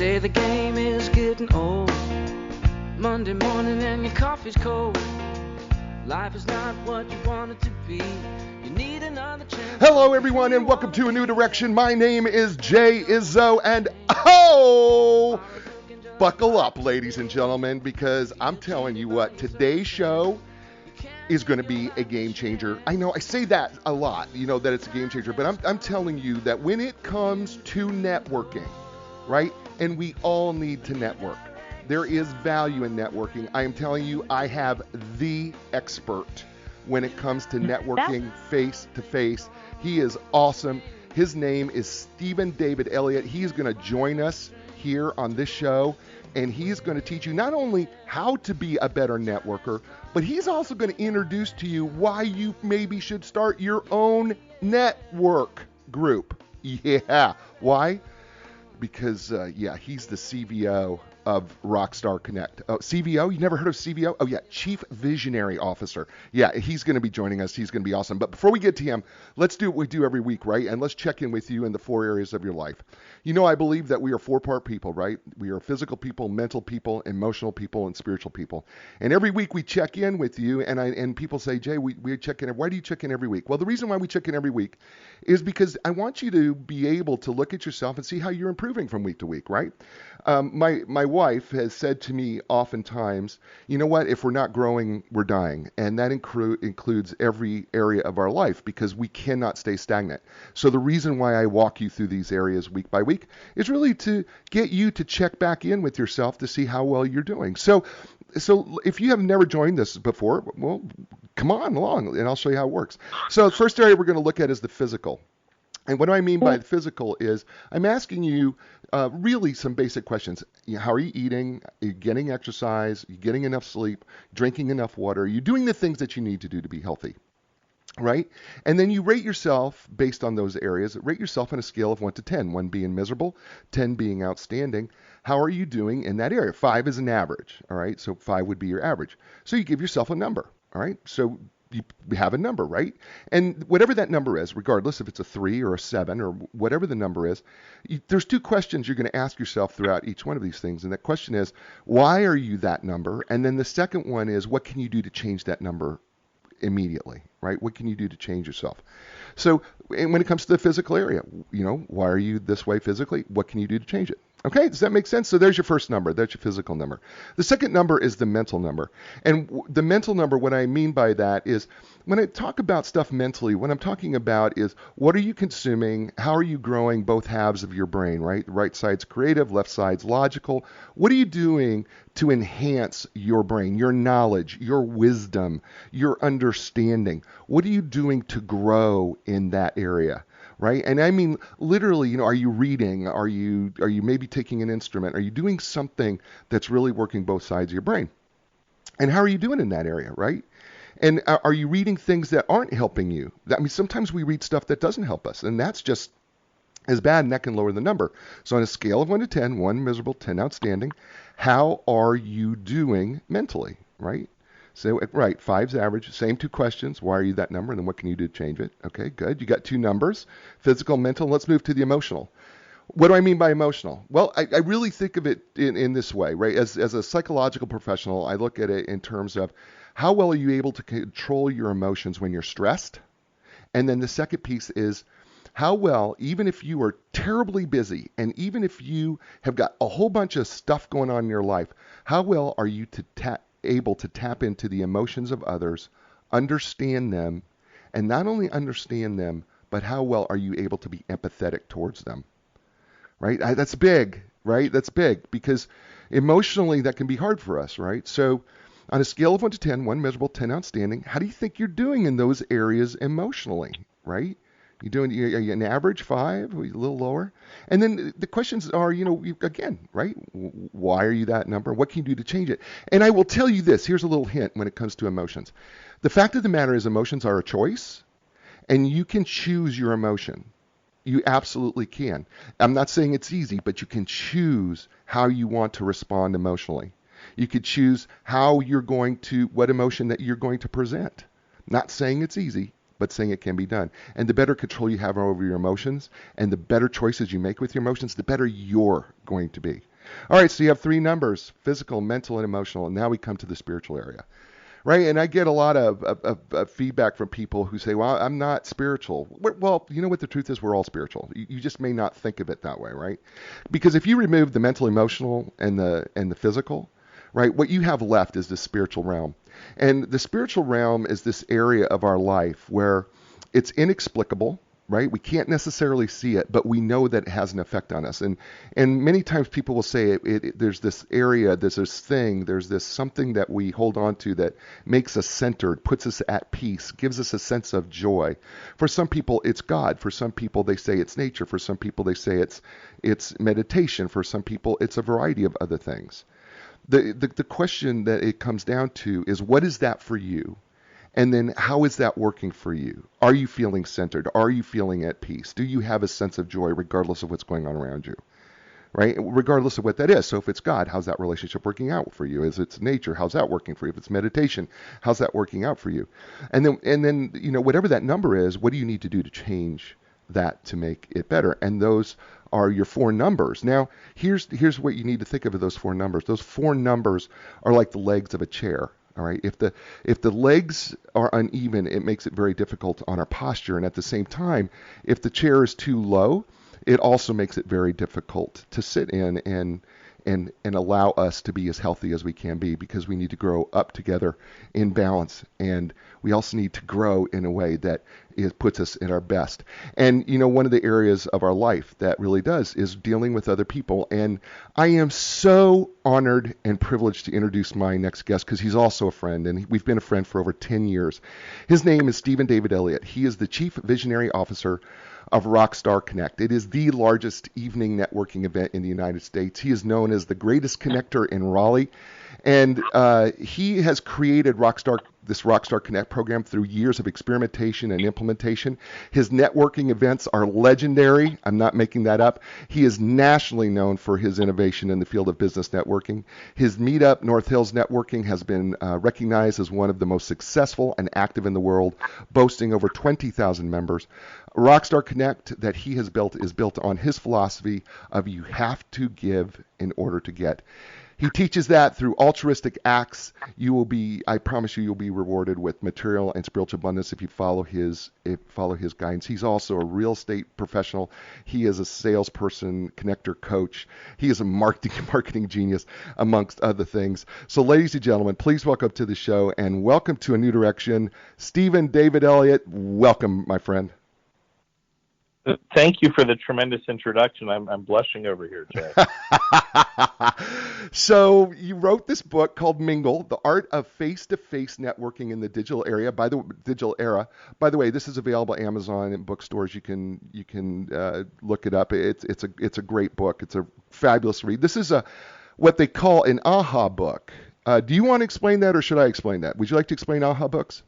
say the game is getting old. Monday morning and your coffee's cold. Life is not what you want it to be. You need another chance. Hello, everyone, and welcome to A New Direction. My name is Jay Izzo, and buckle up, ladies and gentlemen, because I'm telling you what, today's show is going to be a game changer. I know I say that a lot, that it's a game changer, but I'm telling you that when it comes to networking, right, and we all need to network, there is value in networking. I am telling you, I have the expert when it comes to networking face to face. He is awesome. His name is Steven David Elliot. He is going to join us here on this show, and he's going to teach you not only how to be a better networker, but he's also going to introduce to you why you maybe should start your own network group. Yeah. Why? Because, he's the CVO of Rockstar Connect. Oh, CVO? You never heard of CVO? Oh, yeah, Chief Visionary Officer. Yeah, he's going to be joining us. He's going to be awesome. But before we get to him, let's do what we do every week, right? And let's check in with you in the 4 areas of your life. I believe that we are 4-part people, right? We are physical people, mental people, emotional people, and spiritual people. And every week we check in with you, and people say, Jay, we check in. Why do you check in every week? Well, the reason why we check in every week is because I want you to be able to look at yourself and see how you're improving from week to week, right? My wife has said to me oftentimes, you know what, if we're not growing, we're dying. And that includes every area of our life, because we cannot stay stagnant. So the reason why I walk you through these areas week by week is really to get you to check back in with yourself to see how well you're doing. So if you have never joined this before, well, come on along and I'll show you how it works. So the first area we're going to look at is the physical. And what do I mean by the physical is I'm asking you really some basic questions. How are you eating? Are you getting exercise? Are you getting enough sleep? Drinking enough water? Are you doing the things that you need to do to be healthy? Right? And then you rate yourself based on those areas. Rate yourself on a scale of 1 to 10, 1 being miserable, 10 being outstanding. How are you doing in that area? 5 is an average. All right? So 5 would be your average. So you give yourself a number. All right? So you have a number, right? And whatever that number is, regardless if it's a 3 or a 7 or whatever the number is, there's 2 questions you're going to ask yourself throughout each one of these things. And that question is, why are you that number? And then the second one is, what can you do to change that number immediately, right? What can you do to change yourself? So when it comes to the physical area, why are you this way physically? What can you do to change it? Okay, does that make sense? So there's your first number. That's your physical number. The second number is the mental number. And the mental number, what I mean by that is when I talk about stuff mentally, what I'm talking about is what are you consuming? How are you growing both halves of your brain, right? The right side's creative, left side's logical. What are you doing to enhance your brain, your knowledge, your wisdom, your understanding? What are you doing to grow in that area? Right? And I mean, literally, are you reading? Are you maybe taking an instrument? Are you doing something that's really working both sides of your brain? And how are you doing in that area, right? And are you reading things that aren't helping you? I mean, sometimes we read stuff that doesn't help us, and that's just as bad, and that can lower the number. So on a scale of 1 to 10, 1 miserable, 10 outstanding, how are you doing mentally, right? So, right, 5's average, same 2 questions. Why are you that number? And then what can you do to change it? Okay, good. You got 2 numbers, physical, mental. Let's move to the emotional. What do I mean by emotional? Well, I really think of it in this way, right? As a psychological professional, I look at it in terms of how well are you able to control your emotions when you're stressed? And then the second piece is how well, even if you are terribly busy and even if you have got a whole bunch of stuff going on in your life, how well are you able to tap into the emotions of others, understand them, and not only understand them, but how well are you able to be empathetic towards them, right? That's big, right? That's big because emotionally that can be hard for us, right? So on a scale of 1 to 10, 1 miserable, 10 outstanding, how do you think you're doing in those areas emotionally, right? Are you an average 5? Are you a little lower? And then the questions are, again, right? Why are you that number? What can you do to change it? And I will tell you this. Here's a little hint when it comes to emotions. The fact of the matter is emotions are a choice, and you can choose your emotion. You absolutely can. I'm not saying it's easy, but you can choose how you want to respond emotionally. You could choose what emotion that you're going to present. Not saying it's easy, but saying it can be done. And the better control you have over your emotions and the better choices you make with your emotions, the better you're going to be. All right, so you have three numbers: physical, mental, and emotional. And now we come to the spiritual area. Right, and I get a lot of feedback from people who say, "Well, I'm not spiritual." Well, you know what the truth is? We're all spiritual. You just may not think of it that way, right? Because if you remove the mental, emotional, and the physical, right, what you have left is the spiritual realm. And the spiritual realm is this area of our life where it's inexplicable, right? We can't necessarily see it, but we know that it has an effect on us. And many times people will say there's this area, there's this thing, there's this something that we hold on to that makes us centered, puts us at peace, gives us a sense of joy. For some people, it's God. For some people, they say it's nature. For some people, they say it's meditation. For some people, it's a variety of other things. The question that it comes down to is, what is that for you? And then how is that working for you? Are you feeling centered? Are you feeling at peace? Do you have a sense of joy regardless of what's going on around you? Right? Regardless of what that is. So if it's God, how's that relationship working out for you? Is it's nature, how's that working for you? If it's meditation, how's that working out for you? And then whatever that number is, what do you need to do to change that to make it better? And those are your four numbers. Now, here's what you need to think of those four numbers. Those four numbers are like the legs of a chair. All right. If the legs are uneven, it makes it very difficult on our posture. And at the same time, if the chair is too low, it also makes it very difficult to sit in and allow us to be as healthy as we can be, because we need to grow up together in balance, and we also need to grow in a way that puts us in our best. And one of the areas of our life that really does is dealing with other people. And I am so honored and privileged to introduce my next guest, because he's also a friend, and we've been a friend for over 10 years. His name is Steven David Elliot. He is the Chief Visionary Officer of Rockstar Connect. It is the largest evening networking event in the United States. He is known as the greatest connector in Raleigh, and he has created this Rockstar Connect program through years of experimentation and implementation. His networking events are legendary. I'm not making that up. He is nationally known for his innovation in the field of business networking. His meetup, North Hills Networking, has been recognized as one of the most successful and active in the world, boasting over 20,000 members. Rockstar Connect that he has built is built on his philosophy of you have to give in order to get. He teaches that through altruistic acts, I promise you'll be rewarded with material and spiritual abundance if you follow his guidance. He's also a real estate professional. He is a salesperson, connector coach. He is a marketing genius, amongst other things. So, ladies and gentlemen, please welcome to the show, and welcome to A New Direction, Steven David Elliot. Welcome, my friend. Thank you for the tremendous introduction. I'm blushing over here, Jay. So you wrote this book called Mingle: The Art of Face-to-Face Networking in the Digital Era. By the way, this is available at Amazon and bookstores. You can look it up. It's a great book. It's a fabulous read. This is what they call an aha book. Do you want to explain that, or should I explain that? Would you like to explain aha books?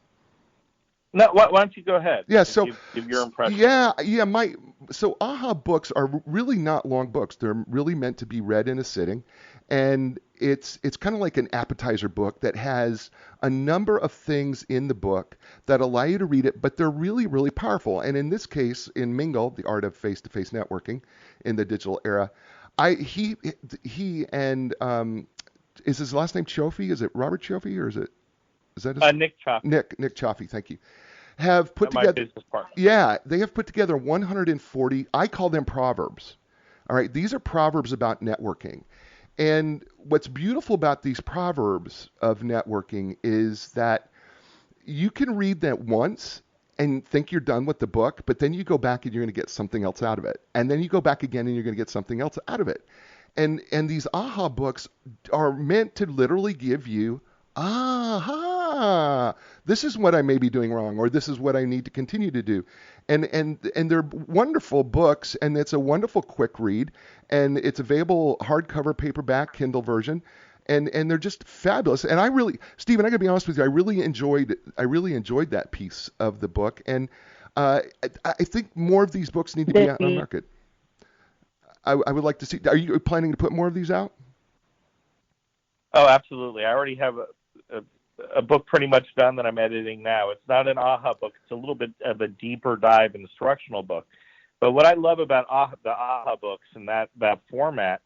No, why don't you go ahead? Yeah, so give your impression. So aha books are really not long books. They're really meant to be read in a sitting, and it's kind of like an appetizer book that has a number of things in the book that allow you to read it, but they're really, really powerful. And in this case, in Mingle: The Art of Face-to-Face Networking in the Digital Era, he and is his last name Cioffi? Is it Robert Cioffi, or is that his Nick Cioffi? Nick Cioffi, thank you. Have put my together, business partner. Yeah, they have put together 140, I call them proverbs. All right, these are proverbs about networking. And what's beautiful about these proverbs of networking is that you can read that once and think you're done with the book, but then you go back and you're going to get something else out of it. And then you go back again and you're going to get something else out of it. And these aha books are meant to literally give you, this is what I may be doing wrong, or this is what I need to continue to do. And they're wonderful books, and it's a wonderful quick read, and it's available hardcover, paperback, Kindle version, and they're just fabulous. And Steven, I gotta be honest with you, I really enjoyed that piece of the book, and I think more of these books need to be out on the market. I would like to see. Are you planning to put more of these out? Oh, absolutely. I already have a book pretty much done that I'm editing now. It's not an aha book. It's a little bit of a deeper dive instructional book. But what I love about the aha books and that format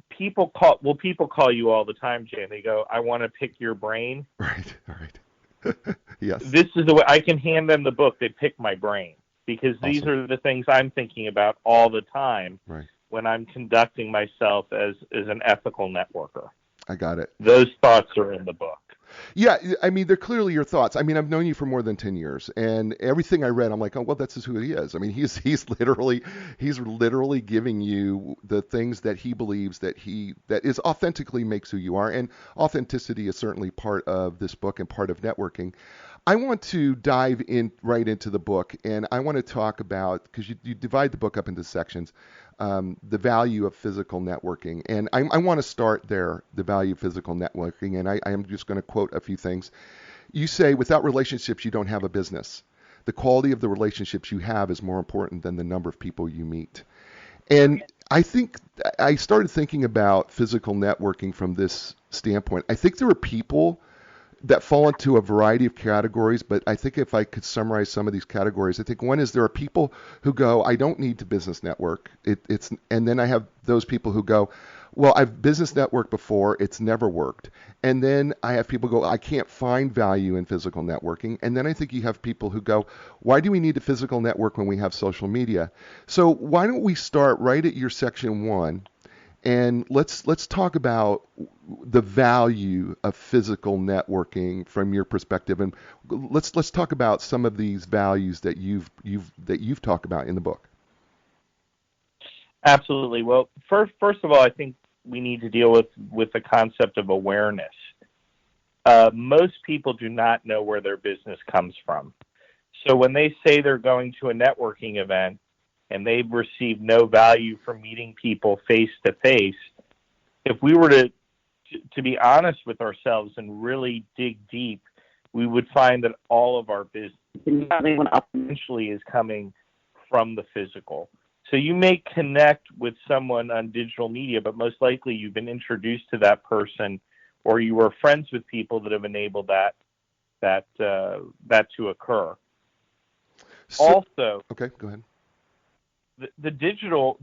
people call you all the time, Jay, and they go, I want to pick your brain. Right. All right. Yes. This is the way I can hand them the book. They pick my brain because these Awesome. are the things I'm thinking about all the time Right. when I'm conducting myself as an ethical networker. I got it. Those thoughts are in the book. Yeah, I mean, they're clearly your thoughts. I mean, I've known you for more than 10 years, and everything I read, I'm like, oh, well, that's just who he is. I mean, he's literally giving you the things that he believes that is authentically makes who you are, and authenticity is certainly part of this book and part of networking. I want to dive in right into the book, and I want to talk about, because you divide the book up into sections, the value of physical networking. And I want to start there, the value of physical networking, and I am just going to quote a few things. You say, without relationships, you don't have a business. The quality of the relationships you have is more important than the number of people you meet. And I think I started thinking about physical networking from this standpoint. I think there are people that fall into a variety of categories, but I think if I could summarize some of these categories, I think one is there are people who go, I don't need to business network. And then I have those people who go, well, I've business networked before, it's never worked. And then I have people go, I can't find value in physical networking. And then I think you have people who go, why do we need a physical network when we have social media? So why don't we start right at your section 1, and let's talk about the value of physical networking from your perspective, and let's talk about some of these values that you've talked about in the book. Absolutely. Well, first of all, I think we need to deal with the concept of awareness. Most people do not know where their business comes from. So when they say they're going to a networking event and they've received no value from meeting people face to face, if we were to be honest with ourselves and really dig deep, we would find that all of our business eventually is coming from the physical. So you may connect with someone on digital media, but most likely you've been introduced to that person, or you were friends with people that have enabled that to occur. Also, okay, go ahead. The digital,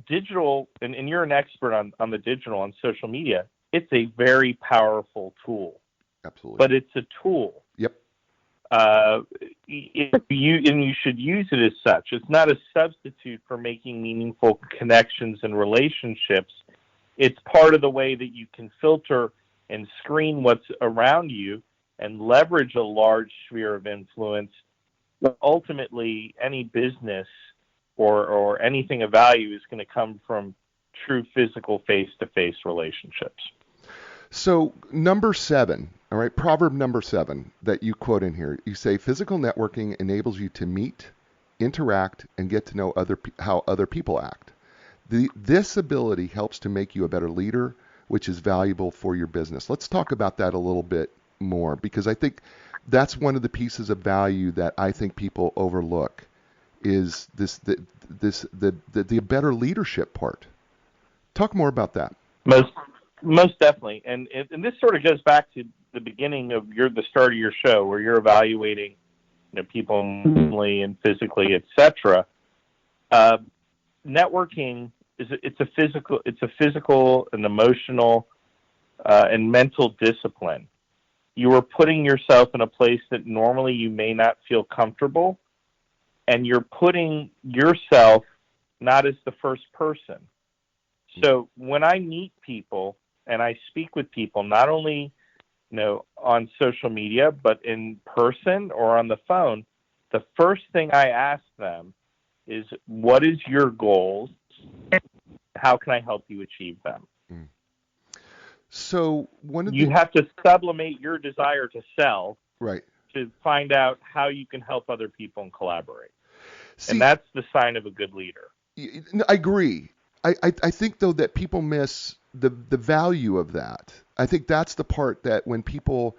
and you're an expert on the digital, on social media. It's a very powerful tool. Absolutely. But it's a tool. Yep. You should use it as such. It's not a substitute for making meaningful connections and relationships. It's part of the way that you can filter and screen what's around you and leverage a large sphere of influence. But ultimately, any business or anything of value is going to come from true physical face-to-face relationships. So number 7, all right, proverb number 7 that you quote in here, you say physical networking enables you to meet, interact, and get to know how other people act. This ability helps to make you a better leader, which is valuable for your business. Let's talk about that a little bit more, because I think that's one of the pieces of value that I think people overlook is the better leadership part. Talk more about that. Most definitely, and this sort of goes back to the beginning of the start of your show, where you're evaluating, people emotionally and physically, etc. Networking it's a physical and emotional and mental discipline. You are putting yourself in a place that normally you may not feel comfortable, and you're putting yourself not as the first person. So when I meet people and I speak with people, not only on social media, but in person or on the phone, the first thing I ask them is, what is your goals? How can I help you achieve them? Mm. So you have to sublimate your desire to sell, right, to find out how you can help other people and collaborate. And that's the sign of a good leader. I agree. I think, though, that people miss the value of that. I think that's the part that when people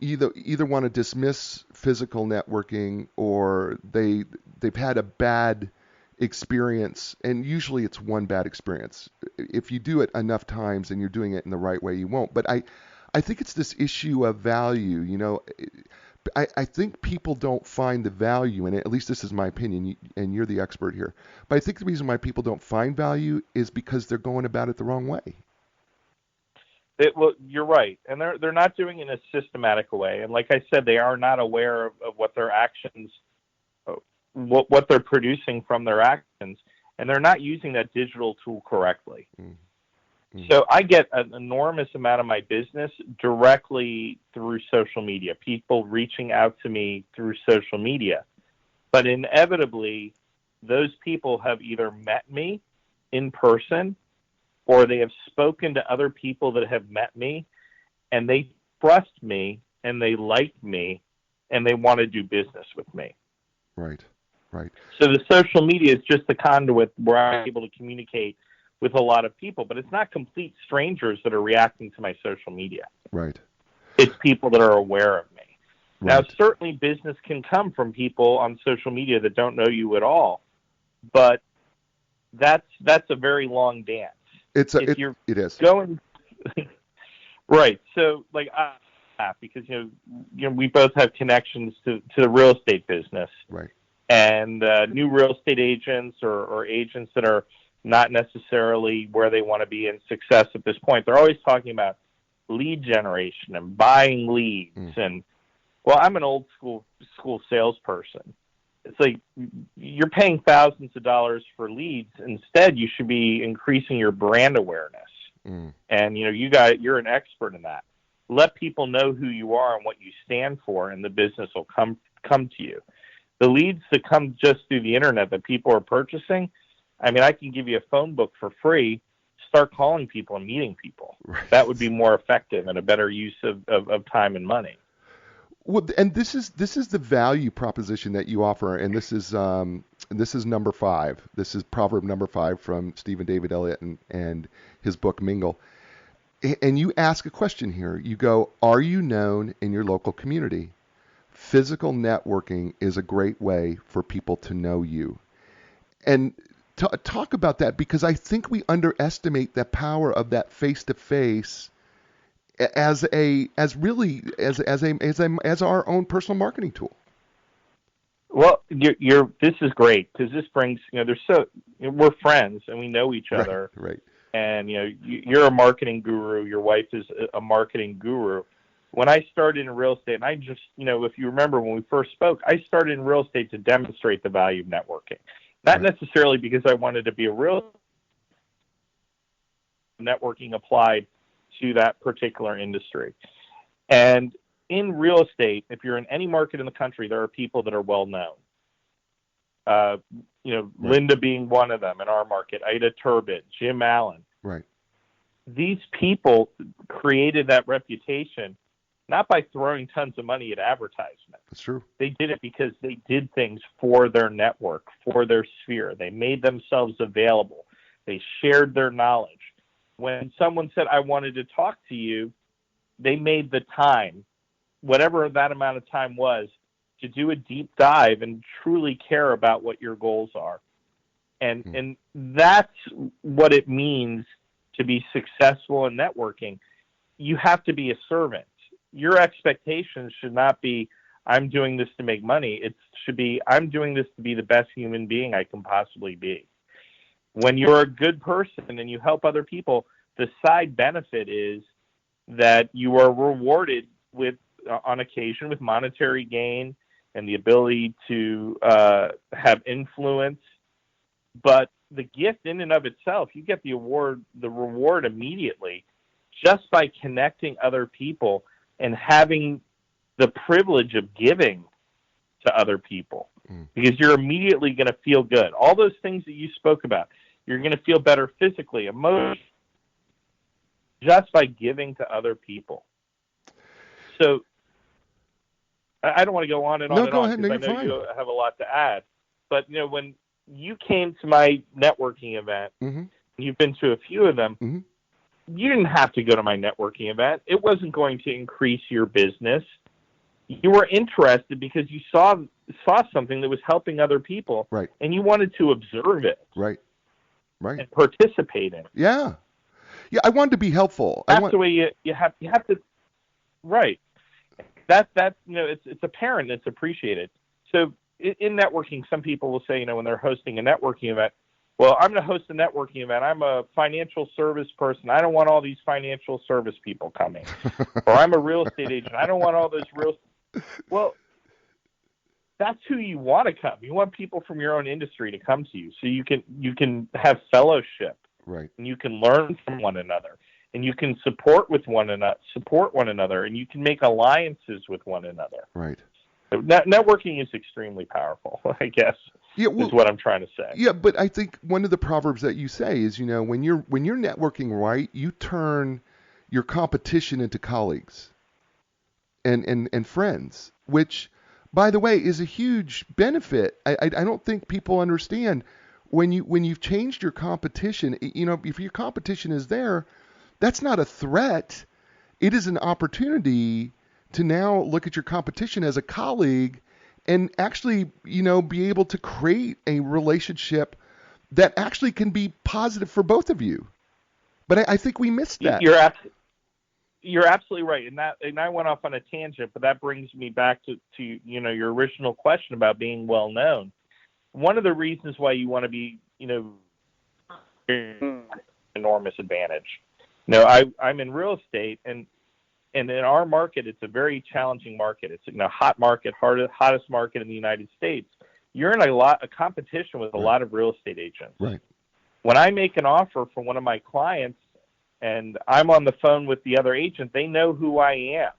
either want to dismiss physical networking, or they've had a bad experience, and usually it's one bad experience. If you do it enough times and you're doing it in the right way, you won't. But I think it's this issue of value. I think people don't find the value in it. At least this is my opinion, and you're the expert here. But I think the reason why people don't find value is because they're going about it the wrong way. Well, you're right, and they're not doing it in a systematic way. And like I said, they are not aware of what their actions, what they're producing from their actions, and they're not using that digital tool correctly. Mm-hmm. So I get an enormous amount of my business directly through social media, people reaching out to me through social media. But inevitably, those people have either met me in person or they have spoken to other people that have met me, and they trust me, and they like me, and they want to do business with me. Right. So the social media is just the conduit where I'm able to communicate with a lot of people, but it's not complete strangers that are reacting to my social media. Right. It's people that are aware of me. Right. Now, certainly business can come from people on social media that don't know you at all, but that's a very long dance. It is going right. So like because you know we both have connections to the real estate business, right? And new real estate agents or agents that are not necessarily where they want to be in success at this point. They're always talking about lead generation and buying leads. And well, I'm an old school salesperson. It's like you're paying thousands of dollars for leads. Instead, you should be increasing your brand awareness. And you're an expert in that. Let people know who you are and what you stand for, and the business will come to you. The leads that come just through the internet that people are purchasing, I mean, I can give you a phone book for free. Start calling people and meeting people. Right. That would be more effective and a better use of time and money. Well, and this is the value proposition that you offer, and this is number 5. This is proverb number 5 from Steven David Elliot and his book Mingle. And you ask a question here. You go, are you known in your local community? Physical networking is a great way for people to know you. And talk about that, because I think we underestimate the power of that face-to-face as our own personal marketing tool. Well, this is great, because this brings, we're friends and we know each other. Right. And you're a marketing guru. Your wife is a marketing guru. When I started in real estate, and I just, if you remember when we first spoke, I started in real estate to demonstrate the value of networking. Not necessarily because I wanted to be a real networking applied to that particular industry. And in real estate, if you're in any market in the country, there are people that are well known. Linda being one of them in our market, Ida Turbid, Jim Allen. Right. These people created that reputation not by throwing tons of money at advertisement. That's true. They did it because they did things for their network, for their sphere. They made themselves available. They shared their knowledge. When someone said, I wanted to talk to you, they made the time, whatever that amount of time was, to do a deep dive and truly care about what your goals are. And that's what it means to be successful in networking. You have to be a servant. Your expectations should not be, I'm doing this to make money. It should be, I'm doing this to be the best human being I can possibly be. When you're a good person and you help other people, the side benefit is that you are rewarded with, on occasion, with monetary gain and the ability to have influence. But the gift in and of itself, you get the reward immediately just by connecting other people and having the privilege of giving to other people, because you're immediately going to feel good. All those things that you spoke about, you're going to feel better physically, emotionally, just by giving to other people. So I don't want to go on and on go ahead. No, because I know fine. you have a lot to add. But when you came to my networking event, you've been to a few of them, you didn't have to go to my networking event. It wasn't going to increase your business. You were interested because you saw something that was helping other people, right? And you wanted to observe it, right, and participate in it. Yeah. I wanted to be helpful. That's the way you have to, right? That's it's apparent. It's appreciated. So in networking, some people will say, when they're hosting a networking event, Well, I'm going to host a networking event. I'm a financial service person. I don't want all these financial service people coming. Or I'm a real estate agent. I don't want all those real. Well, that's who you want to come. You want people from your own industry to come to you, so you can have fellowship, Right. and you can learn from one another, and you can support one another, and you can make alliances with one another. Right. So networking is extremely powerful, I guess. Yeah, well, is what I'm trying to say. Yeah, but I think one of the proverbs that you say is, when you're networking right, you turn your competition into colleagues and friends, which, by the way, is a huge benefit. I don't think people understand when you've changed your competition. If your competition is there, that's not a threat. It is an opportunity to now look at your competition as a colleague and actually, be able to create a relationship that actually can be positive for both of you. But I think we missed that. You're absolutely right, and I went off on a tangent, but that brings me back to your original question about being well known. One of the reasons why you want to be enormous advantage. I'm in real estate, and in our market, it's a very challenging market. It's a hot market, hottest market in the United States. You're in a competition with a lot of real estate agents. Right. When I make an offer for one of my clients and I'm on the phone with the other agent, they know who I am.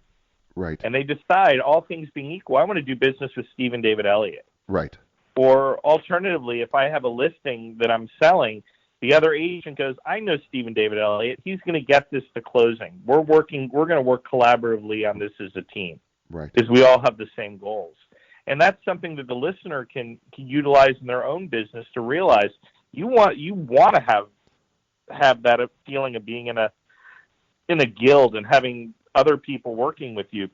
Right. And they decide, all things being equal, I want to do business with Steven David Elliot. Right. Or alternatively, if I have a listing that I'm selling, the other agent goes, I know Steven David Elliot. He's going to get this to closing. We're going to work collaboratively on this as a team. Right. Because we all have the same goals. And that's something that the listener can utilize in their own business to realize you want to have that feeling of being in a guild and having other people working with you.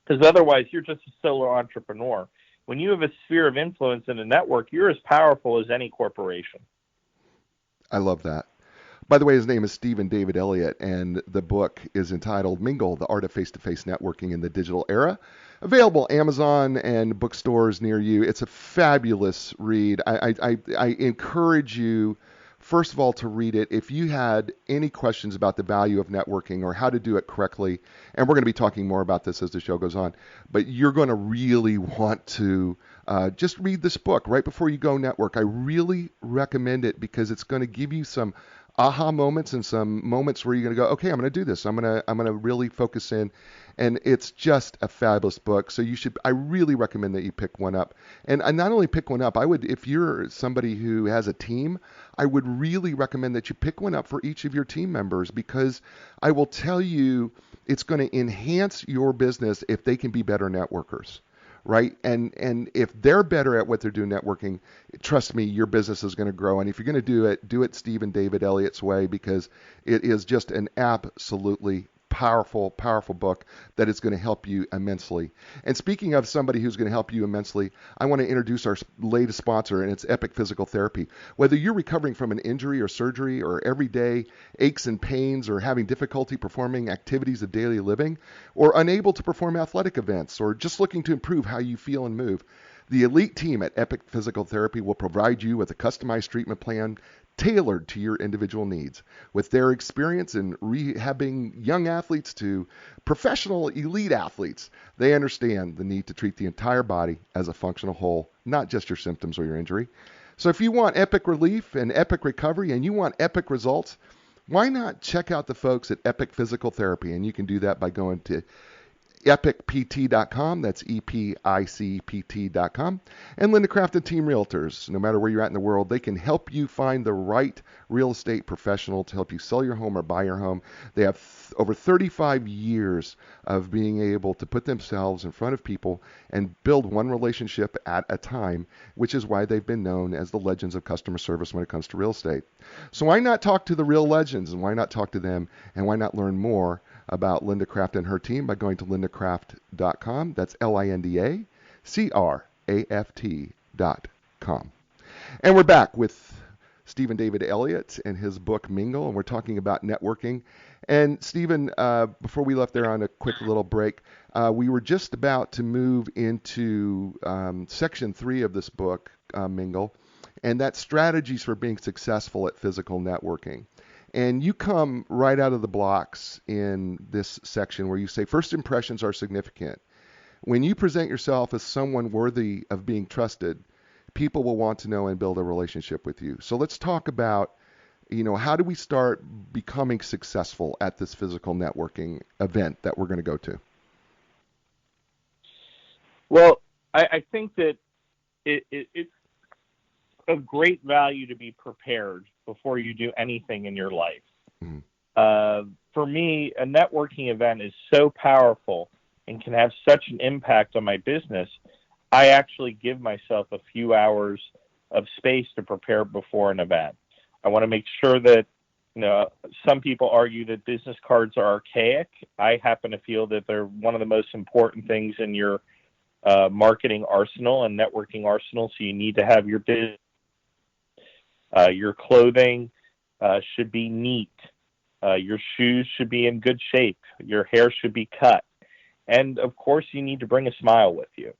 Because otherwise you're just a solo entrepreneur. When you have a sphere of influence in a network, you're as powerful as any corporation. I love that. By the way, his name is Steven David Elliot, and the book is entitled Mingle, The Art of Face-to-Face Networking in the Digital Era. Available Amazon and bookstores near you. It's a fabulous read. I encourage you, first of all, to read it. If you had any questions about the value of networking or how to do it correctly, and we're going to be talking more about this as the show goes on, but you're going to really want to just read this book right before you go network. I really recommend it because it's going to give you some aha moments and some moments where you're going to go, okay, I'm going to do this. I'm going to really focus in. And it's just a fabulous book. So I really recommend that you pick one up. And I not only pick one up, if you're somebody who has a team, I would really recommend that you pick one up for each of your team members, because I will tell you it's going to enhance your business if they can be better networkers. Right? And if they're better at what they're doing networking, trust me, your business is going to grow. And if you're going to do it Steven David Elliott's way, because it is just an absolutely powerful book that is going to help you immensely. And speaking of somebody who's going to help you immensely, I want to introduce our latest sponsor, and it's Epic Physical Therapy. Whether you're recovering from an injury or surgery, or everyday aches and pains, or having difficulty performing activities of daily living, or unable to perform athletic events, or just looking to improve how you feel and move, the elite team at Epic Physical Therapy will provide you with a customized treatment plan tailored to your individual needs. With their experience in rehabbing young athletes to professional elite athletes, they understand the need to treat the entire body as a functional whole, not just your symptoms or your injury. So if you want epic relief and epic recovery and you want epic results, why not check out the folks at Epic Physical Therapy? And you can do that by going to epicpt.com. That's EPICPT.com. And Linda Craft and Team Realtors. No matter where you're at in the world, they can help you find the right real estate professional to help you sell your home or buy your home. They have over 35 years of being able to put themselves in front of people and build one relationship at a time, which is why they've been known as the legends of customer service when it comes to real estate. So why not talk to the real legends, and why not talk to them, and why not learn more about Linda Craft and her team by going to lindacraft.com. That's LINDACRAFT.com. And we're back with Steven David Elliot and his book Mingle, and we're talking about networking. And Steven, before we left there on a quick little break, we were just about to move into section 3 of this book, Mingle. and that's strategies for being successful at physical networking. And you come right out of the blocks in this section where you say first impressions are significant. When you present yourself as someone worthy of being trusted, people will want to know and build a relationship with you. So let's talk about, how do we start becoming successful at this physical networking event that we're going to go to? Well, I think that it's of great value to be prepared before you do anything in your life. Mm-hmm. For me, a networking event is so powerful and can have such an impact on my business. I actually give myself a few hours of space to prepare before an event. I want to make sure that, some people argue that business cards are archaic. I happen to feel that they're one of the most important things in your marketing arsenal and networking arsenal. So you need to have your business. Your clothing should be neat. Your shoes should be in good shape. Your hair should be cut. And, of course, you need to bring a smile with you.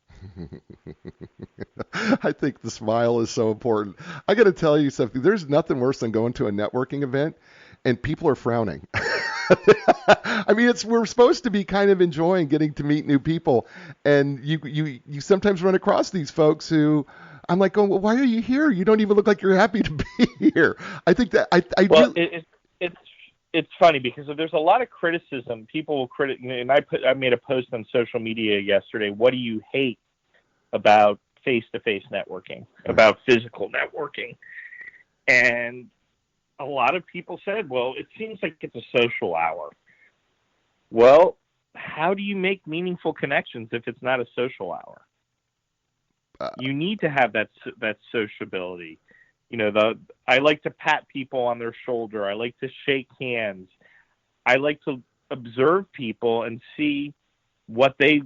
I think the smile is so important. I got to tell you something. There's nothing worse than going to a networking event and people are frowning. I mean, we're supposed to be kind of enjoying getting to meet new people. And you sometimes run across these folks who I'm like, oh, well, why are you here? You don't even look like you're happy to be here. I think that it's funny because there's a lot of criticism. People will and I made a post on social media yesterday. What do you hate about face-to-face networking, about physical networking? And a lot of people said, well, it seems like it's a social hour. Well, how do you make meaningful connections if it's not a social hour? You need to have that sociability. I like to pat people on their shoulder. I like to shake hands. I like to observe people and see what they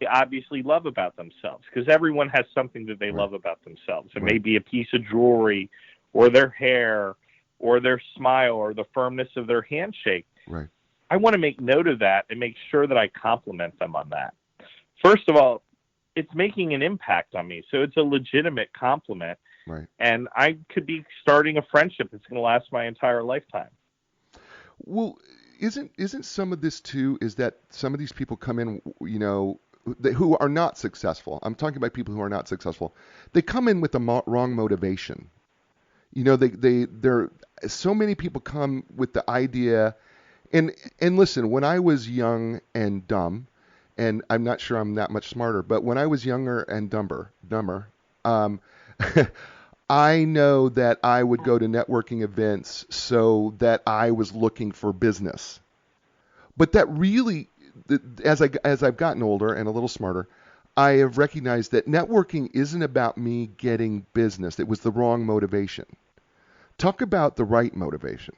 obviously love about themselves, because everyone has something that they love about themselves. It may be a piece of jewelry or their hair or their smile or the firmness of their handshake. Right. I want to make note of that and make sure that I compliment them on that. First of all, it's making an impact on me, so it's a legitimate compliment. Right. And I could be starting a friendship that's going to last my entire lifetime. Well, isn't some of this too, is that some of these people come in, who are not successful. I'm talking about people who are not successful. They come in with the wrong motivation. They're so many people come with the idea, and listen, when I was young and dumb, and I'm not sure I'm that much smarter, but when I was younger and dumber, I know that I would go to networking events so that I was looking for business. But that really, as I've gotten older and a little smarter, I have recognized that networking isn't about me getting business. It was the wrong motivation. Talk about the right motivation.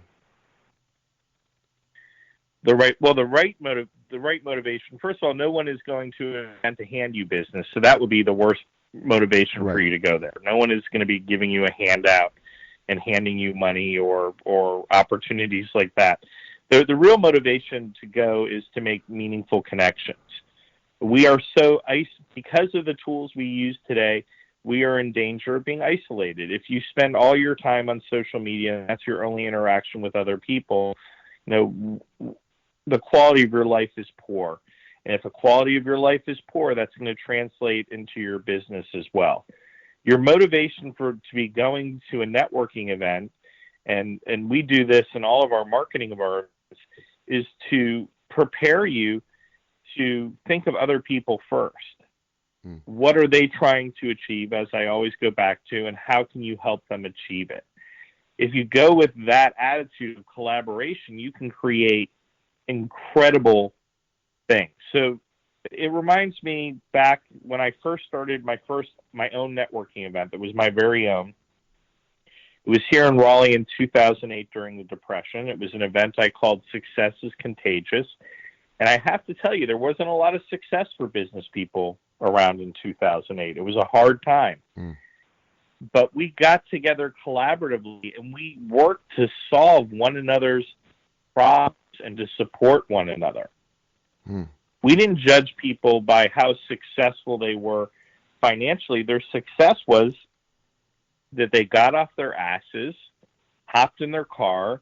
The right motivation. First of all, no one is going to an event to hand you business, so that would be the worst motivation for you to go there. No one is going to be giving you a handout and handing you money or opportunities like that. The real motivation to go is to make meaningful connections. We are because of the tools we use today, we are in danger of being isolated. If you spend all your time on social media and that's your only interaction with other people, the quality of your life is poor. And if the quality of your life is poor, that's going to translate into your business as well. Your motivation to be going to a networking event, and we do this in all of our marketing of our events, is to prepare you to think of other people first. What are they trying to achieve, as I always go back to, and how can you help them achieve it? If you go with that attitude of collaboration, you can create incredible things. So it reminds me back when I first started my own networking event that was my very own. It was here in Raleigh in 2008 during the Depression. It was an event I called Success is Contagious. And I have to tell you, there wasn't a lot of success for business people around in 2008. It was a hard time. But we got together collaboratively and we worked to solve one another's problems and to support one another. We didn't judge people by how successful they were financially. Their success was that they got off their asses, hopped in their car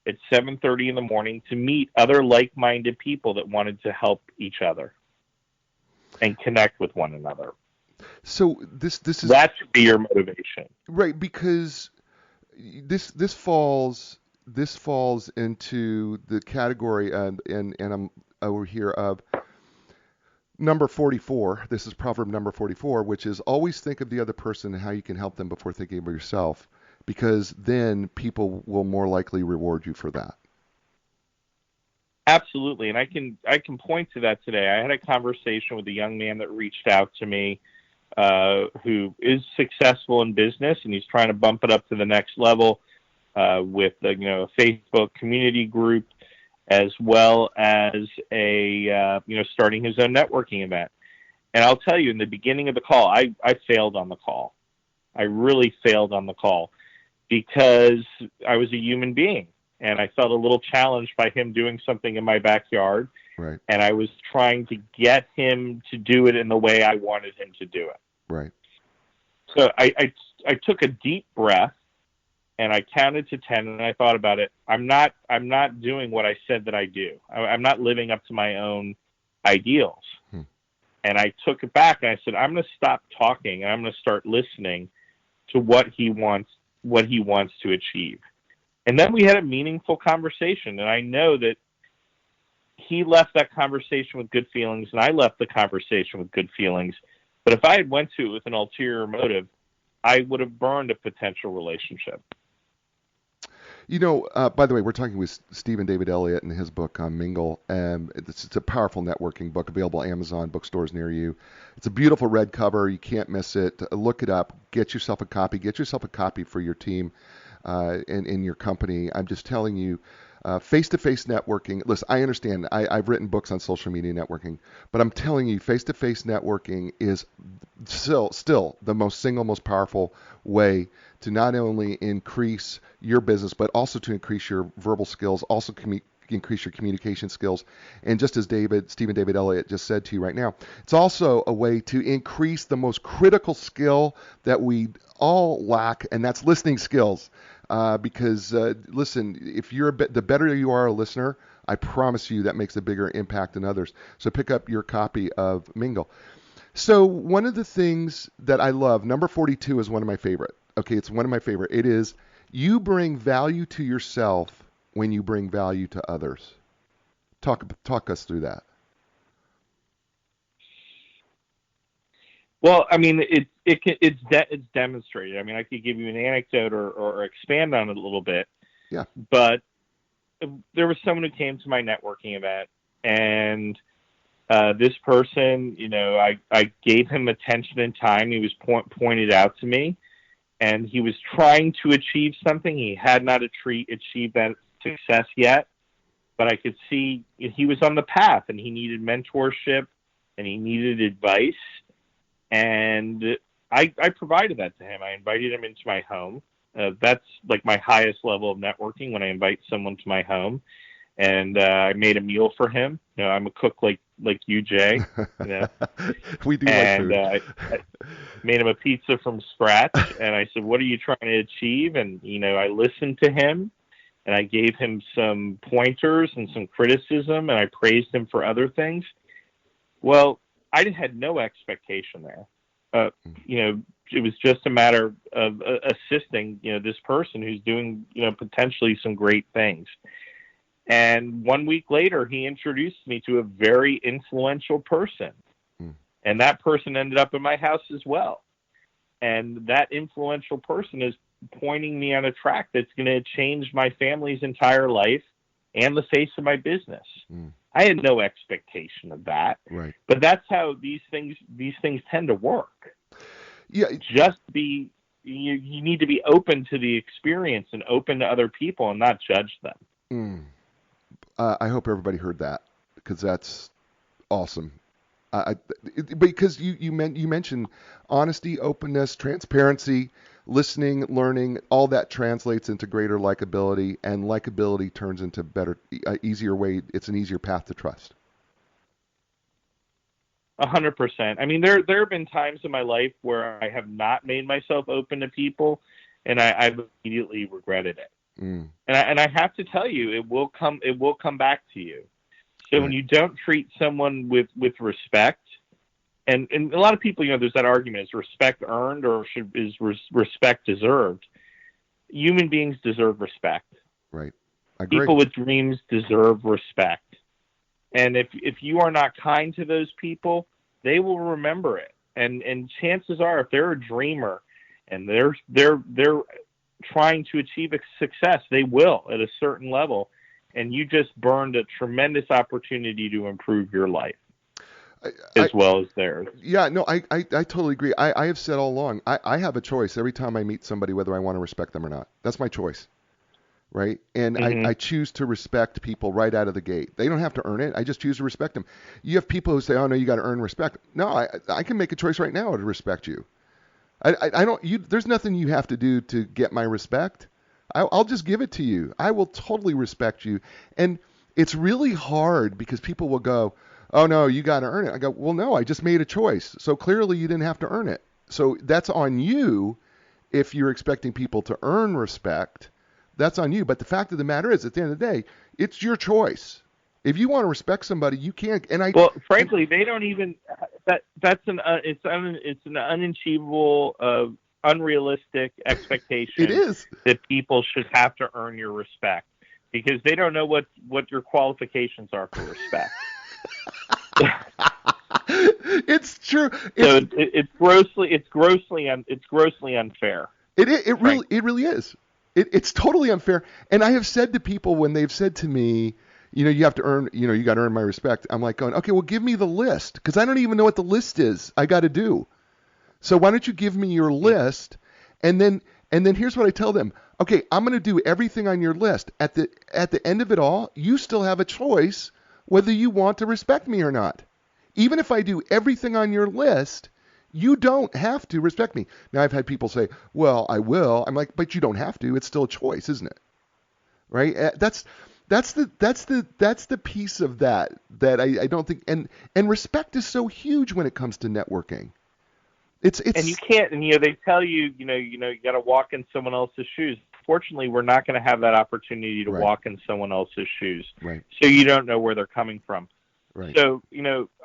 at 7:30 in the morning to meet other like-minded people that wanted to help each other and connect with one another. So this is that should be your motivation, right? Because this falls into the category, and I'm over here of number 44. This is proverb number 44, which is always think of the other person and how you can help them before thinking of yourself, because then people will more likely reward you for that. Absolutely, and I can point to that today. I had a conversation with a young man that reached out to me, who is successful in business, and he's trying to bump it up to the next level with a Facebook community group, as well as a starting his own networking event. And I'll tell you, in the beginning of the call, I failed on the call. I really failed on the call because I was a human being, and I felt a little challenged by him doing something in my backyard. Right. And I was trying to get him to do it in the way I wanted him to do it. Right. So I took a deep breath, and I counted to 10, and I thought about it. I'm not doing what I said that I do. I'm not living up to my own ideals. And I took it back, and I said, I'm going to stop talking, and I'm going to start listening to what he wants to achieve. And then we had a meaningful conversation, and I know that he left that conversation with good feelings, and I left the conversation with good feelings. But if I had went to it with an ulterior motive, I would have burned a potential relationship. By the way, we're talking with Steven David Elliot and his book on Mingle. It's a powerful networking book available at Amazon bookstores near you. It's a beautiful red cover. You can't miss it. Look it up. Get yourself a copy. Get yourself a copy for your team and in your company. I'm just telling you, face-to-face networking. Listen, I understand. I've written books on social media networking, but I'm telling you, face-to-face networking is still the most powerful way to not only increase your business, but also to increase your verbal skills, also increase your communication skills. And just as Steven David Elliot just said to you right now, it's also a way to increase the most critical skill that we all lack, and that's listening skills. Because listen, if you're the better you are a listener, I promise you that makes a bigger impact than others. So pick up your copy of Mingle. So one of the things that I love, number 42 is one of my favorite. Okay, it's one of my favorite. It is, you bring value to yourself when you bring value to others. Talk us through that. Well, I mean, it's demonstrated. I mean, I could give you an anecdote or expand on it a little bit. Yeah. But there was someone who came to my networking event, and this person, I gave him attention and time. He was pointed out to me, and he was trying to achieve something. He had not achieved that success yet, but I could see he was on the path, and he needed mentorship, and he needed advice. And I provided that to him. I invited him into my home. That's like my highest level of networking, when I invite someone to my home. And I made a meal for him. I'm a cook like you, Jay. We do and, like food. I made him a pizza from scratch. And I said, "What are you trying to achieve?" And I listened to him, and I gave him some pointers and some criticism, and I praised him for other things. Well, I had no expectation there. It was just a matter of assisting, this person who's doing, potentially some great things. And 1 week later, he introduced me to a very influential person. And that person ended up in my house as well. And that influential person is pointing me on a track that's going to change my family's entire life and the face of my business. I had no expectation of that. Right. But that's how these things tend to work. Yeah. You need to be open to the experience and open to other people and not judge them. I hope everybody heard that, because that's awesome. Because you mentioned honesty, openness, transparency, listening, learning, all that translates into greater likability, and likability turns into better, easier way. It's an easier path to trust. 100%. I mean, there have been times in my life where I have not made myself open to people, and I've immediately regretted it. Mm. And I have to tell you, it will come back to you. So when you don't treat someone with respect, and a lot of people, there's that argument: is respect earned or is respect deserved? Human beings deserve respect. Right. I agree. People with dreams deserve respect. And if you are not kind to those people, they will remember it. And chances are, if they're a dreamer and they're trying to achieve a success, they will at a certain level. And you just burned a tremendous opportunity to improve your life as well as theirs. Yeah, no, I totally agree. I have said all along, I have a choice every time I meet somebody whether I want to respect them or not. That's my choice. Right? And I choose to respect people right out of the gate. They don't have to earn it. I just choose to respect them. You have people who say, oh, no, you got to earn respect. No, I can make a choice right now to respect you. There's nothing you have to do to get my respect. I'll just give it to you. I will totally respect you. And it's really hard because people will go, oh, no, you got to earn it. I go, well, no, I just made a choice. So clearly you didn't have to earn it. So that's on you if you're expecting people to earn respect. That's on you. But the fact of the matter is, at the end of the day, it's your choice. If you want to respect somebody, you can't. Well, frankly, they don't even. It's an unachievable, unrealistic expectation. It is that people should have to earn your respect because they don't know what your qualifications are for respect. It's true. It's grossly unfair. It really is. It's totally unfair. And I have said to people when they've said to me, you have to earn, you got to earn my respect. I'm like going, okay, well, give me the list because I don't even know what the list is I got to do. So why don't you give me your list? And then here's what I tell them. Okay, I'm going to do everything on your list. At the end of it all, you still have a choice whether you want to respect me or not. Even if I do everything on your list, you don't have to respect me. Now, I've had people say, well, I will. I'm like, but you don't have to. It's still a choice, isn't it? Right? That's the piece of that I don't think, and respect is so huge when it comes to networking. It's and you can't, and they tell you, you got to walk in someone else's shoes. Fortunately, we're not going to have that opportunity to walk in someone else's shoes. Right. So you don't know where they're coming from. Right. So,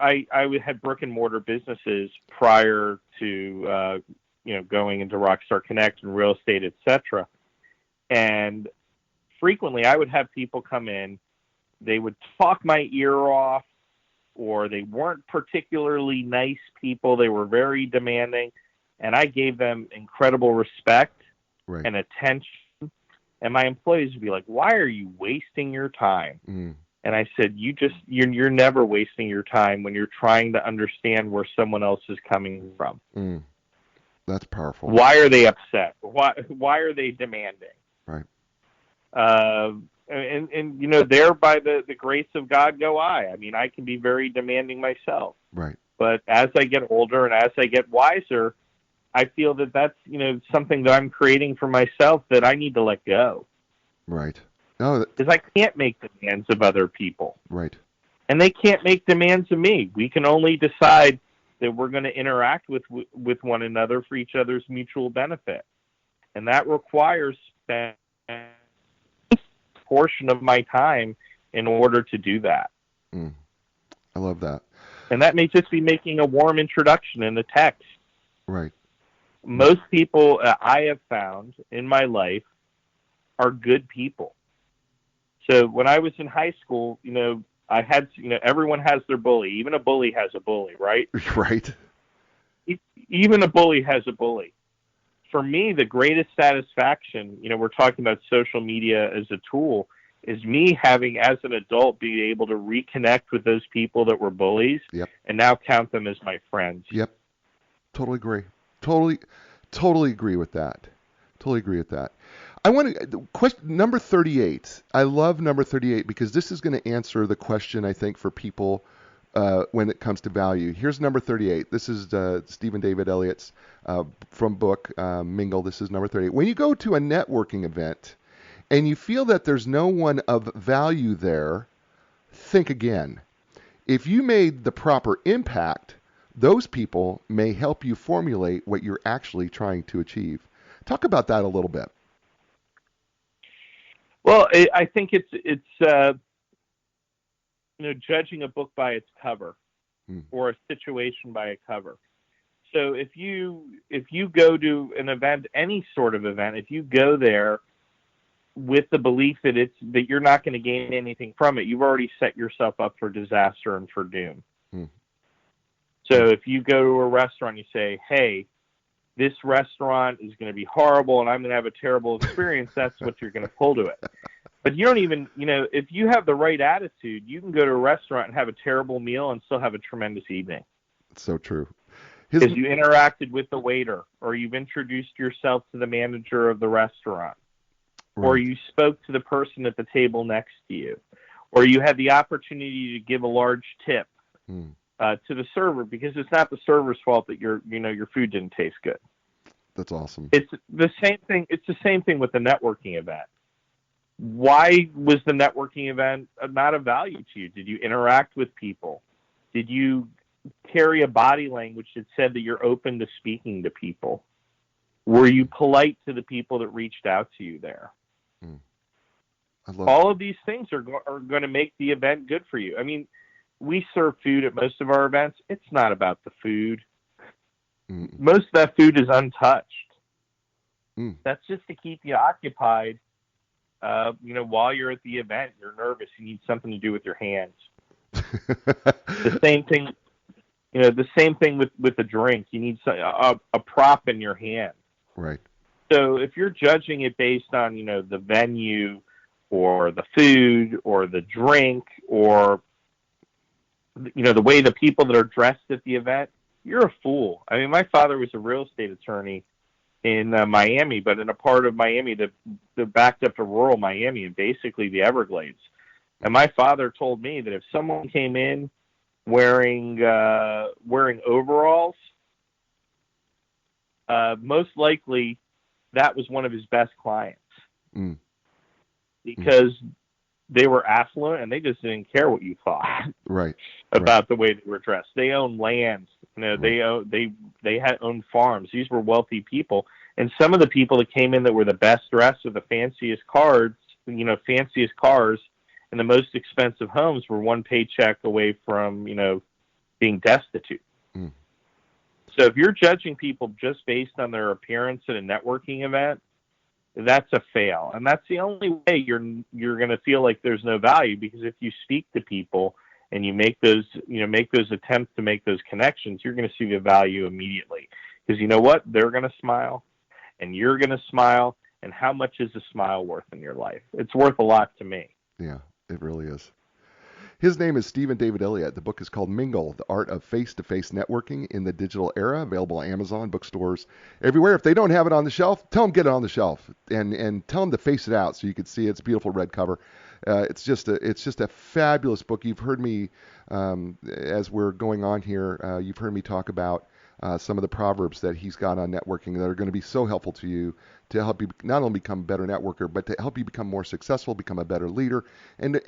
I had brick and mortar businesses prior to, going into Rockstar Connect and real estate, et cetera. And frequently I would have people come in, they would talk my ear off, or they weren't particularly nice people. They were very demanding, and I gave them incredible respect and attention. And my employees would be like, why are you wasting your time? Mm. And I said, you're never wasting your time when you're trying to understand where someone else is coming from. Mm. That's powerful. Why are they upset? Why are they demanding? Right. And there by the grace of God go I. I mean, I can be very demanding myself. Right. But as I get older and as I get wiser, I feel that that's, something that I'm creating for myself that I need to let go. Right. Because I can't make demands of other people. Right. And they can't make demands of me. We can only decide that we're going to interact with one another for each other's mutual benefit. And that requires a portion of my time in order to do that. Mm. I love that. And that may just be making a warm introduction in a text. Right. Most people I have found in my life are good people. So when I was in high school, I had, everyone has their bully. Even a bully has a bully, right? Right. Even a bully has a bully. For me, the greatest satisfaction, we're talking about social media as a tool, is me having, as an adult, be able to reconnect with those people that were bullies and now count them as my friends. Yep. Totally agree. Totally agree with that. Totally agree with that. I want to question number 38. I love number 38 because this is going to answer the question, I think, for people when it comes to value. Here's number 38. This is Steven David Elliot's from book Mingle. This is number 38. When you go to a networking event and you feel that there's no one of value there, think again. If you made the proper impact, Those people may help you formulate what you're actually trying to achieve. Talk about that a little bit. Well, I think it's judging a book by its cover, or a situation by a cover. So if you go to an event, any sort of event, if you go there with the belief that you're not going to gain anything from it, you've already set yourself up for disaster and for doom. So if you go to a restaurant, you say, "Hey, this restaurant is going to be horrible, and I'm going to have a terrible experience," that's what you're going to pull to it. But you don't even, if you have the right attitude, you can go to a restaurant and have a terrible meal and still have a tremendous evening. So true. Because you interacted with the waiter, or you've introduced yourself to the manager of the restaurant, right, or you spoke to the person at the table next to you, or you had the opportunity to give a large tip to the server, because it's not the server's fault that your food didn't taste good. That's awesome. It's the same thing. It's the same thing with the networking event. Why was the networking event not of value to you? Did you interact with people? Did you carry a body language that said that you're open to speaking to people? Were you polite to the people that reached out to you there? All of these things are going to make the event good for you. I mean, we serve food at most of our events. It's not about the food. Most of that food is untouched. That's just to keep you occupied. While you're at the event, you're nervous. You need something to do with your hands. The same thing. The same thing with the drink. You need a prop in your hand. Right. So if you're judging it based on the venue, or the food, or the drink, or the way the people that are dressed at the event, you're a fool. I mean, my father was a real estate attorney in Miami, but in a part of Miami that backed up to rural Miami and basically the Everglades. And my father told me that if someone came in wearing overalls, most likely that was one of his best clients, because they were affluent and they just didn't care what you thought about the way they were dressed. They owned land, they had owned farms. These were wealthy people, and some of the people that came in that were the best dressed with the fanciest cars, and the most expensive homes were one paycheck away from being destitute. So if you're judging people just based on their appearance at a networking event, that's a fail. And that's the only way you're going to feel like there's no value, because if you speak to people and you make those attempts to make those connections, you're going to see the value immediately. Because you know what? They're going to smile, and you're going to smile. And how much is a smile worth in your life? It's worth a lot to me. Yeah, it really is. His name is Steven David Elliot. The book is called Mingle, The Art of Face-to-Face Networking in the Digital Era, available on Amazon, bookstores, everywhere. If they don't have it on the shelf, tell them get it on the shelf, and tell them to face it out so you can see its beautiful red cover. It's just a fabulous book. You've heard me, as we're going on here, you've heard me talk about some of the proverbs that he's got on networking that are going to be so helpful to you, to help you not only become a better networker, but to help you become more successful, become a better leader, and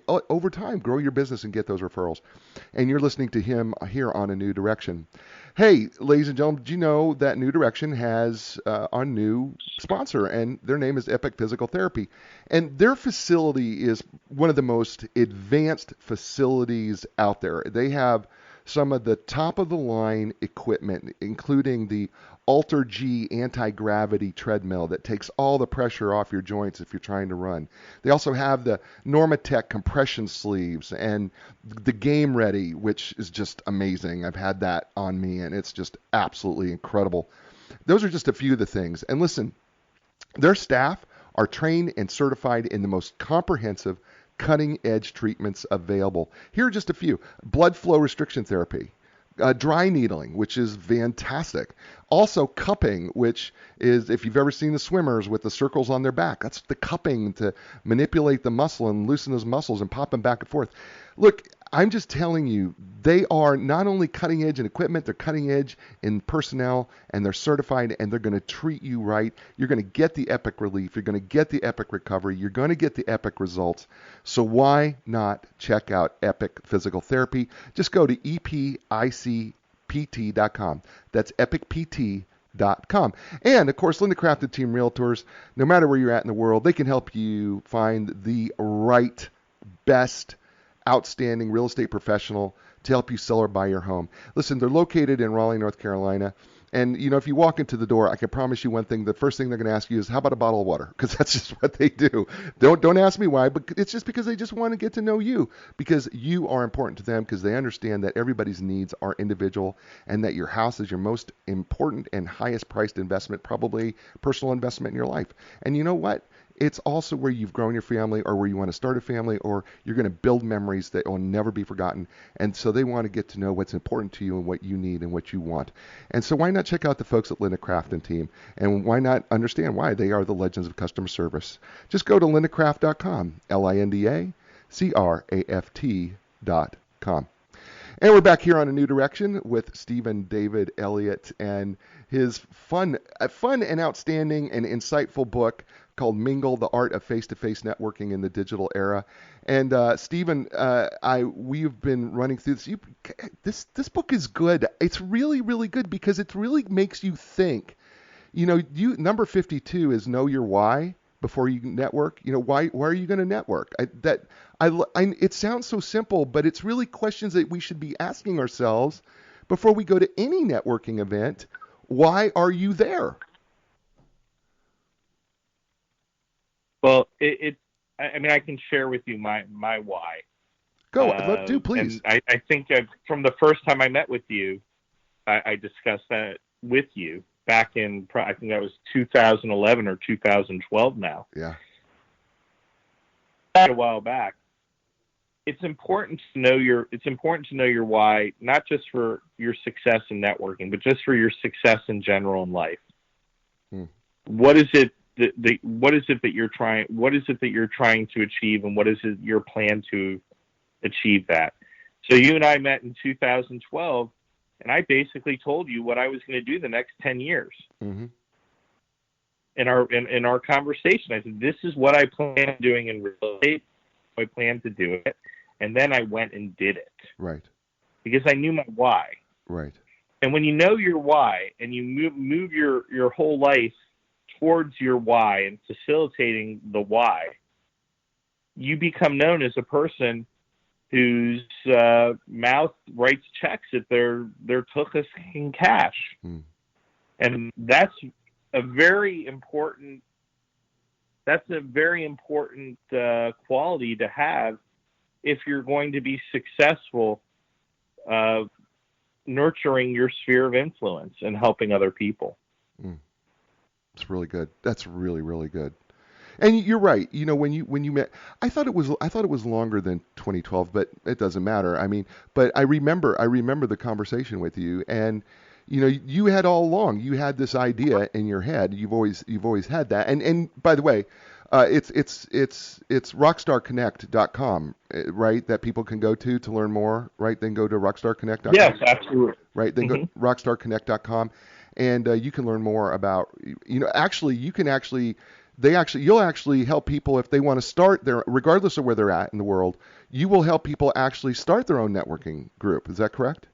over time grow your business and get those referrals. And you're listening to him here on A New Direction. Hey, ladies and gentlemen, do you know that New Direction has our new sponsor, and their name is Epic Physical Therapy. And their facility is one of the most advanced facilities out there. They have some of the top-of-the-line equipment, including the Alter G anti-gravity treadmill that takes all the pressure off your joints if you're trying to run. They also have the Normatec compression sleeves and the Game Ready, which is just amazing. I've had that on me, and it's just absolutely incredible. Those are just a few of the things. And listen, their staff are trained and certified in the most comprehensive, cutting-edge treatments available. Here are just a few. Blood flow restriction therapy, dry needling, which is fantastic. Also cupping, which is, if you've ever seen the swimmers with the circles on their back, that's the cupping to manipulate the muscle and loosen those muscles and pop them back and forth. Look, I'm just telling you, they are not only cutting edge in equipment, they're cutting edge in personnel, and they're certified, and they're going to treat you right. You're going to get the epic relief. You're going to get the epic recovery. You're going to get the epic results. So why not check out Epic Physical Therapy? Just go to epictherapy.com epicpt.com. That's epicpt.com. And, of course, Linda Craft and Team Realtors, no matter where you're at in the world, they can help you find the right, best, outstanding real estate professional to help you sell or buy your home. Listen, they're located in Raleigh, North Carolina. And, if you walk into the door, I can promise you one thing. The first thing they're going to ask you is, how about a bottle of water? Because that's just what they do. Don't ask me why, but it's just because they just want to get to know you, because you are important to them, because they understand that everybody's needs are individual and that your house is your most important and highest priced investment, probably personal investment in your life. And you know what? It's also where you've grown your family, or where you want to start a family, or you're going to build memories that will never be forgotten. And so they want to get to know what's important to you and what you need and what you want. And so why not check out the folks at Linda Craft and Team? And why not understand why they are the legends of customer service? Just go to lindacraft.com, LINDACRAFT.com. And we're back here on A New Direction with Steven David Elliot and his fun and outstanding and insightful book called Mingle, The Art of Face-to-Face Networking in the Digital Era. And Steven, we've been running through this. This book is good. It's really, really good because it really makes you think. Number 52 is know your why before you network. Why are you going to network? It sounds so simple, but it's really questions that we should be asking ourselves before we go to any networking event. Why are you there? Well, I can share with you my why. Go, do please. And I think from the first time I met with you, I discussed that with you back in, I think that was 2011 or 2012 now. Yeah. A while back. It's important to know your why, not just for your success in networking, but just for your success in general in life. What is it that you're trying to achieve, and what is your plan to achieve that? So you and I met in 2012, and I basically told you what I was going to do the next 10 years. Mm-hmm. In our conversation, I said, this is what I plan on doing in real estate. I plan to do it. And then I went and did it. Right. Because I knew my why. Right. And when you know your why and you move your whole life towards your why and facilitating the why, you become known as a person whose mouth writes checks if they're tuchus in cash. And that's a very important quality to have if you're going to be successful nurturing your sphere of influence and helping other people. It's really good. That's really, really good. And you're right. When you met, I thought it was longer than 2012, but it doesn't matter. But I remember the conversation with you, and you had all along, you had this idea in your head. You've always had that. And by the way, it's rockstarconnect.com, right? That people can go to learn more, right? Then go to rockstarconnect.com. Yes, absolutely. Right. Then go to rockstarconnect.com, and you can learn more about. You'll actually help people if they want to start their, regardless of where they're at in the world. You will help people actually start their own networking group. Is that correct?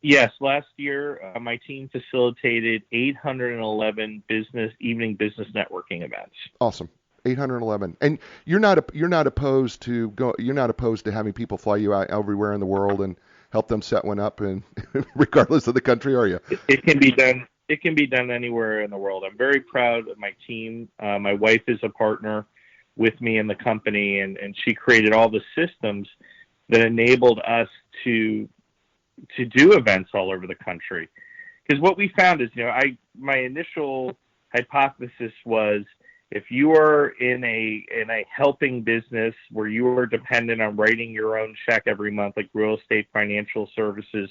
Yes, last year my team facilitated 811 evening business networking events. Awesome, 811. And you're not opposed to having people fly you out everywhere in the world and help them set one up, and regardless of the country, are you? It can be done. It can be done anywhere in the world. I'm very proud of my team. My wife is a partner with me in the company, and she created all the systems that enabled us to do events all over the country. Because what we found is, my initial hypothesis was, if you are in a helping business where you are dependent on writing your own check every month, like real estate, financial services,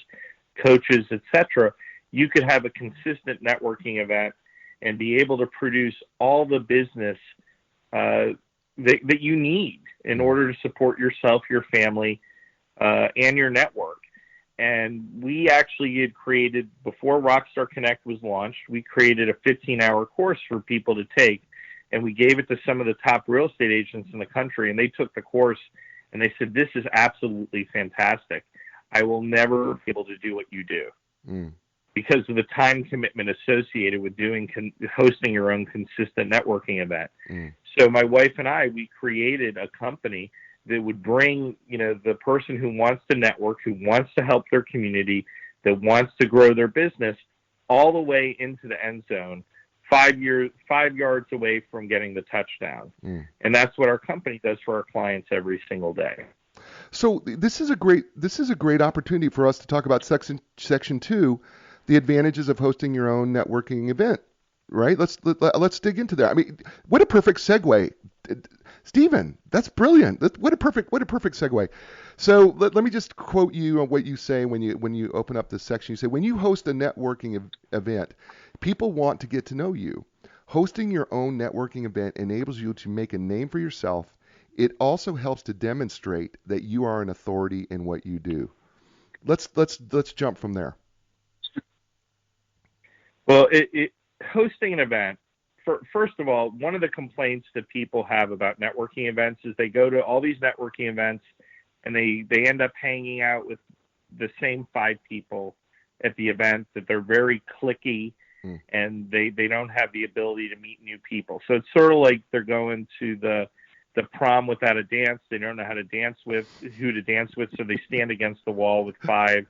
coaches, etc., you could have a consistent networking event and be able to produce all the business that you need in order to support yourself, your family, and your network. And we actually had created, before Rockstar Connect was launched, we created a 15-hour course for people to take, and we gave it to some of the top real estate agents in the country, and they took the course, and they said, this is absolutely fantastic. I will never be able to do what you do because of the time commitment associated with hosting your own consistent networking event. So my wife and I, we created a company that would bring, the person who wants to network, who wants to help their community, that wants to grow their business all the way into the end zone, 5 yards away from getting the touchdown. And that's what our company does for our clients every single day. So this is a great opportunity for us to talk about section 2, the advantages of hosting your own networking event, right? Let's dig into that. I mean, what a perfect segue. Steven, that's brilliant. What a perfect segue. So let me just quote you on what you say when you open up this section. You say, when you host a networking event, people want to get to know you. Hosting your own networking event enables you to make a name for yourself. It also helps to demonstrate that you are an authority in what you do. Let's jump from there. Well, hosting an event, first of all, one of the complaints that people have about networking events is they go to all these networking events and they end up hanging out with the same 5 people at the event, that they're very cliquey and they don't have the ability to meet new people. So it's sort of like they're going to the prom without a dance. They don't know who to dance with, so they stand against the wall with 5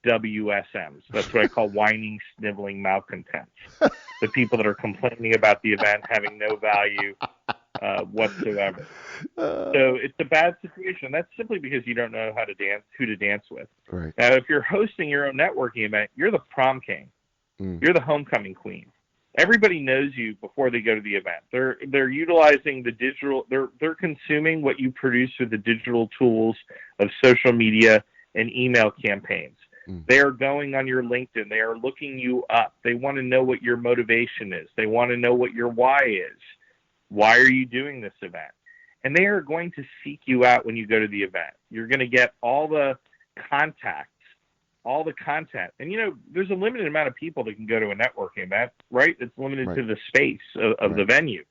WSMs. That's what I call whining, sniveling malcontents. The people that are complaining about the event having no value whatsoever. So it's a bad situation. That's simply because you don't know who to dance with. Right. Now, if you're hosting your own networking event, you're the prom king. You're the homecoming queen. Everybody knows you before they go to the event. They're utilizing the digital. They're consuming what you produce through the digital tools of social media and email campaigns. They are going on your LinkedIn. They are looking you up. They want to know what your motivation is. They want to know what your why is. Why are you doing this event? And they are going to seek you out when you go to the event. You're going to get all the contacts, all the content. And, there's a limited amount of people that can go to a networking event, right? It's limited to the space of the venue.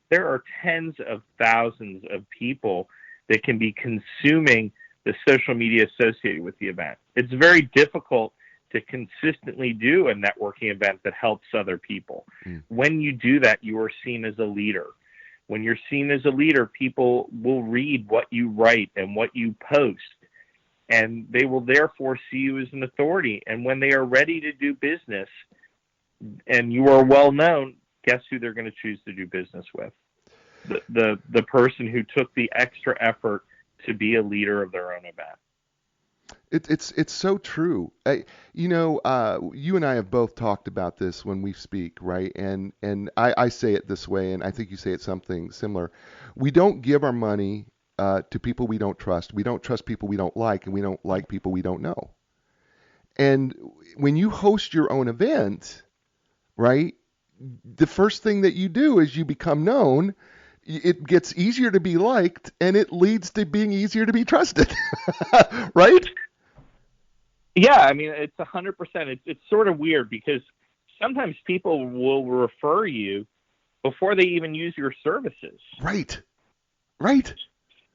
There are tens of thousands of people that can be consuming the social media associated with the event. It's very difficult to consistently do a networking event that helps other people. When you do that, you are seen as a leader. When you're seen as a leader, people will read what you write and what you post, and they will therefore see you as an authority. And when they are ready to do business and you are well known, guess who they're going to choose to do business with? The person who took the extra effort to be a leader of their own event. It's so true. You and I have both talked about this when we speak, right? And I say it this way, and I think you say it something similar. We don't give our money to people we don't trust. We don't trust people we don't like, and we don't like people we don't know. And when you host your own event, right, the first thing that you do is you become known. It gets easier to be liked, and it leads to being easier to be trusted, right? Yeah, I mean, it's 100%. It's sort of weird because sometimes people will refer you before they even use your services. Right.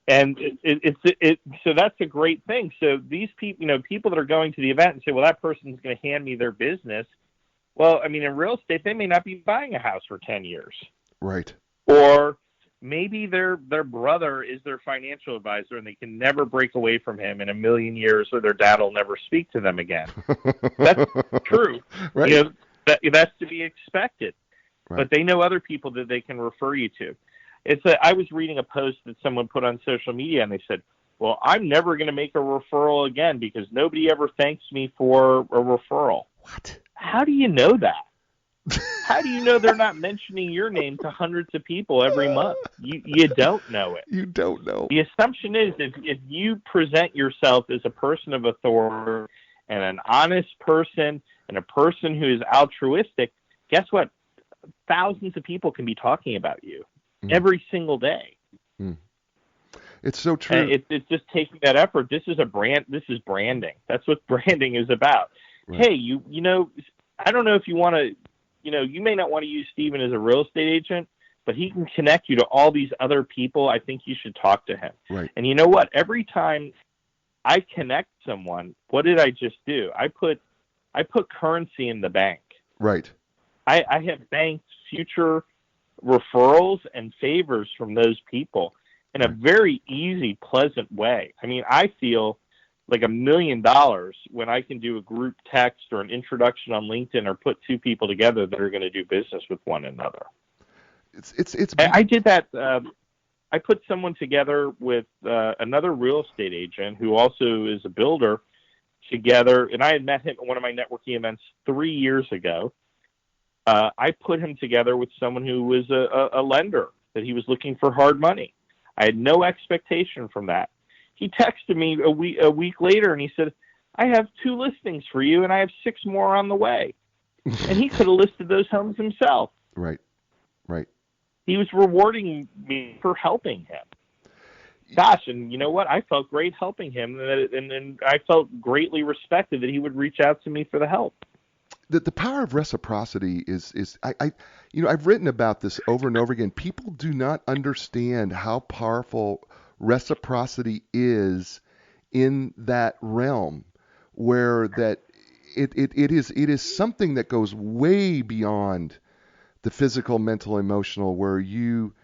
And so that's a great thing. So these people, people that are going to the event and say, well, that person's going to hand me their business. Well, I mean, in real estate, they may not be buying a house for 10 years. Right. Or maybe their brother is their financial advisor and they can never break away from him in a million years, or their dad will never speak to them again. That's true. Right. That's to be expected. Right. But they know other people that they can refer you to. I was reading a post that someone put on social media, and they said, well, I'm never going to make a referral again because nobody ever thanks me for a referral. What? How do you know that? How do you know they're not mentioning your name to hundreds of people every month? You don't know it. You don't know. The assumption is if you present yourself as a person of authority and an honest person and a person who is altruistic, guess what? Thousands of people can be talking about you every single day. It's so true. And it's just taking that effort. This is branding. That's what branding is about. Right. Hey, you I don't know if you want to, you may not want to use Steven as a real estate agent, but he can connect you to all these other people. I think you should talk to him. Right. And you know what? Every time I connect someone. What did I just do? I put currency in the bank. Right. I have banked future referrals and favors from those people in a very easy, pleasant way. I mean, I feel like $1 million when I can do a group text or an introduction on LinkedIn or put two people together that are going to do business with one another. I did that. I put someone together with another real estate agent who also is a builder together, and I had met him at one of my networking events 3 years ago. I put him together with someone who was a lender, that he was looking for hard money. I had no expectation from that. He texted me a week later, and he said, I have 2 listings for you, and I have 6 more on the way. And he could have listed those homes himself. Right. He was rewarding me for helping him. Gosh, and you know what? I felt great helping him, and I felt greatly respected that he would reach out to me for the help. The power of reciprocity is I've written about this over and over again. People do not understand how powerful reciprocity is in that realm, where that it is something that goes way beyond the physical, mental, emotional, where you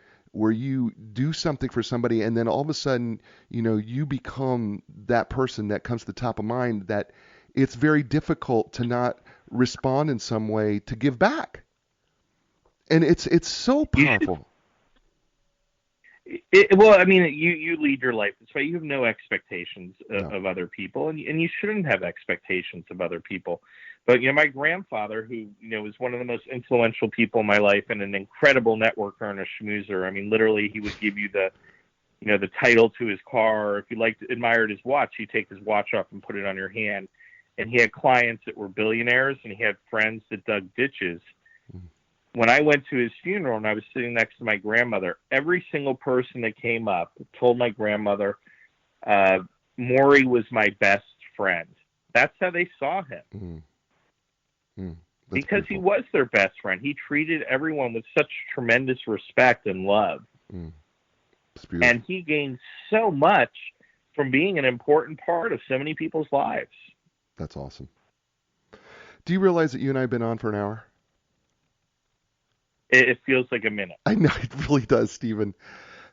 do something for somebody and then all of a sudden, you become that person that comes to the top of mind, that it's very difficult to not respond in some way to give back. And it's so powerful. Well, I mean, you lead your life this way. You have no expectations of other people, and you shouldn't have expectations of other people. But, my grandfather, who, was one of the most influential people in my life and an incredible networker and a schmoozer. I mean, literally, he would give you the title to his car. Or if you admired his watch, he'd take his watch off and put it on your hand. And he had clients that were billionaires, and he had friends that dug ditches. When I went to his funeral and I was sitting next to my grandmother, every single person that came up told my grandmother, Maury was my best friend. That's how they saw him. Because beautiful. He was their best friend. He treated everyone with such tremendous respect and love. And he gained so much from being an important part of so many people's lives. That's awesome. Do you realize that you and I have been on for an hour? It feels like a minute. I know, it really does, Steven.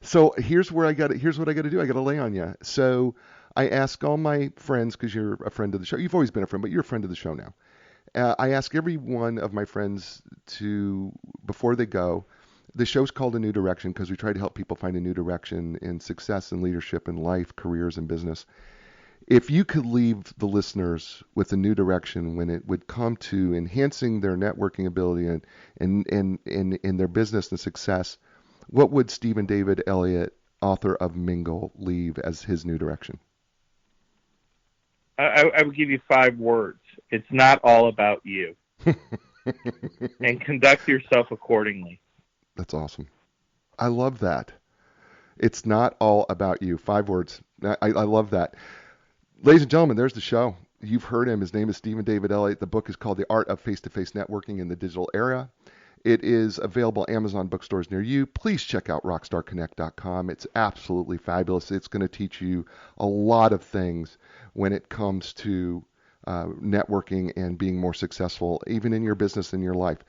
So here's what I got to do. I got to lay on you. So I ask all my friends, because you're a friend of the show. You've always been a friend, but you're a friend of the show now. I ask every one of my friends to, before they go, the show's called A New Direction because we try to help people find a new direction in success and leadership in life, careers, and business. If you could leave the listeners with a new direction when it would come to enhancing their networking ability and their business and success, what would Steven David Elliot, author of Mingle, leave as his new direction? I would give you 5 words. It's not all about you. And conduct yourself accordingly. That's awesome. I love that. It's not all about you. 5 words. I love that. Ladies and gentlemen, there's the show. You've heard him. His name is Steven David Elliot. The book is called The Art of Face-to-Face Networking in the Digital Era. It is available Amazon bookstores near you. Please check out rockstarconnect.com. It's absolutely fabulous. It's going to teach you a lot of things when it comes to networking and being more successful, even in your business and your life.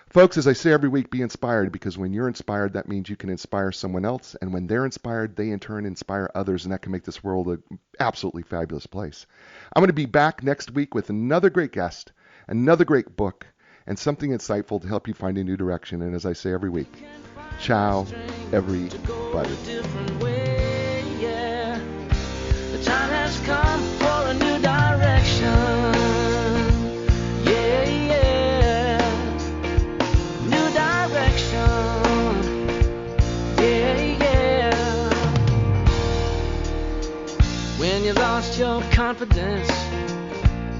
Folks, as I say every week, be inspired, because when you're inspired, that means you can inspire someone else. And when they're inspired, they in turn inspire others, and that can make this world an absolutely fabulous place. I'm going to be back next week with another great guest, another great book, and something insightful to help you find a new direction. And as I say every week, ciao, everybody. The time has come for a new direction. When you lost your confidence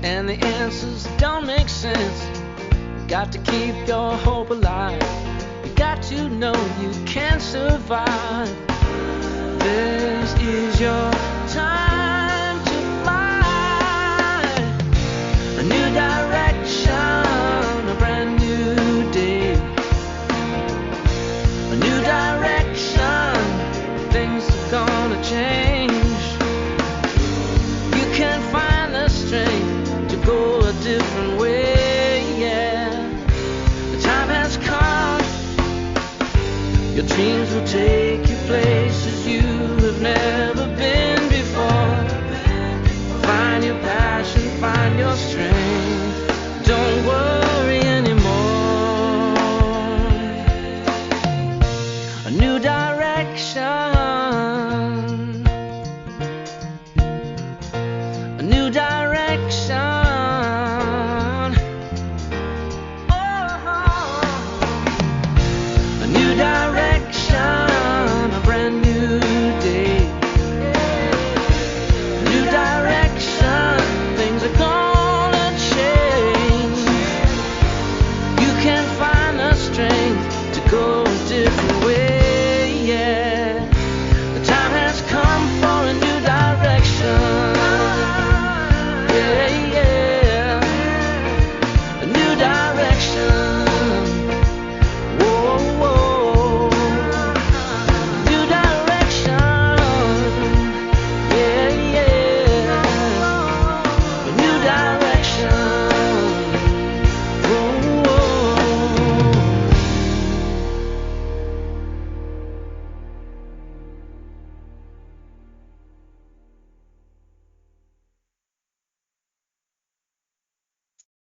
and the answers don't make sense, you got to keep your hope alive. You got to know you can survive. This is your